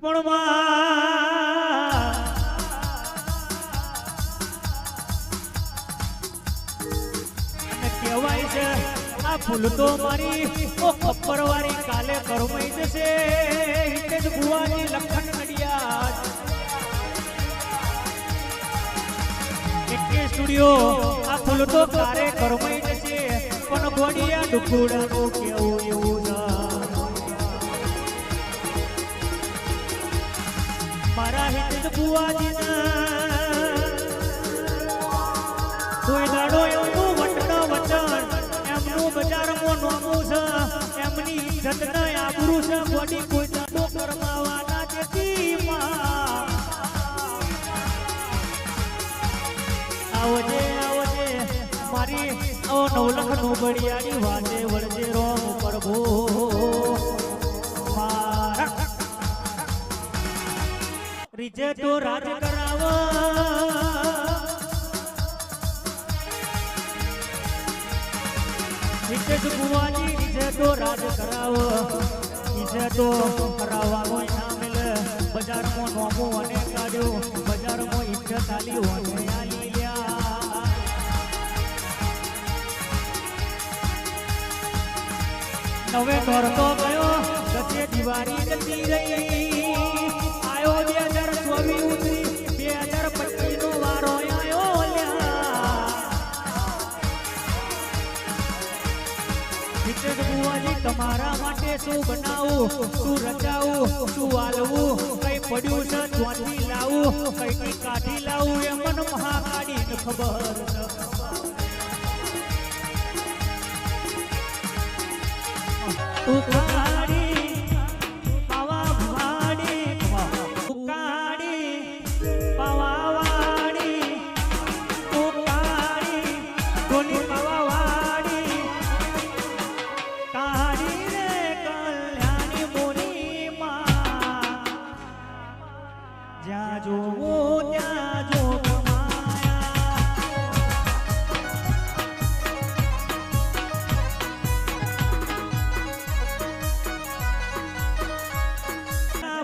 પણ કહેવાય છે આ ફૂલ તો મારી કપરવાળી કાલે કરમાઈ જશે. હિતેશ ભુવાની લખન નડિયા એકે સ્ટુડિયો આ ફૂલ તો કારે કરમાઈ જશે પણ ગોડિયા ડુકુડાનું કેવું એવું મારા હિતેશ ભુવાજીના કોઈ દાડો એવું વટના વચન એમનું બજારમાં નોમું છે એમની ઇજ્જત ના આબરૂ છે ગોડી કોઈ દાડો કરમાવાના જેથી આવજે આવજે મારી નવલખ નું બળિયાની વાજે વળજે રોમ પ્રભુ રીજે તો રાજ કરાવ હિતેશ ભુવાની રીજે તો રાજ કરાવ રીજે તો કરાવવાનો ના મિલે બજારમાં નોમું અને કાઢ્યું બજારમાં ઇજ્જત આલી અને આલી નવે દોરતો ગયો ગતે દિવાળી જતી રહી આયો 2024 ઉતરી 2025 નો વારો આયો હિતેશ ભુવાજી તમારા માટે શું બનાવું શું રચાવું શું આલવું કઈ પડ્યું છે ચોથી લાવું કઈ કાઢી લાવું એ મન મહાકાળી ખબર ઉકાડી પાવા વાડી ઉકાડી પાવા વાડી ઉકાડી ગોલી પાવા વાડી કાડી રે કલ્યાણી મોરી માં જ્યાં જોવું ત્યાં જો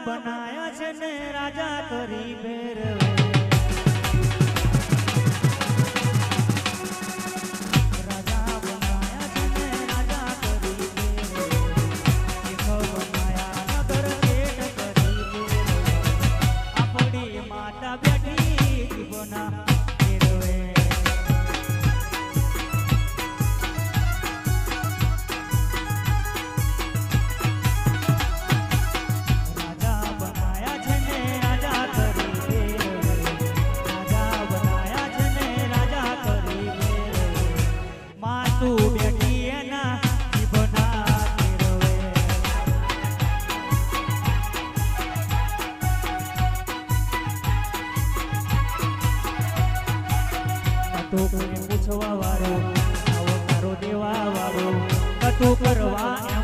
બનાયા છે ને રાજા કરી ભેરવે રાજા બનાયા છે ને રાજા કરી ભેરવે બનાયા નગર કેટ કરી ભેરવે આપણી માતા બેઠી જીવના ભેરવે પૂછવા વાળો આવો તારો દેવા વાળો કતું કરવા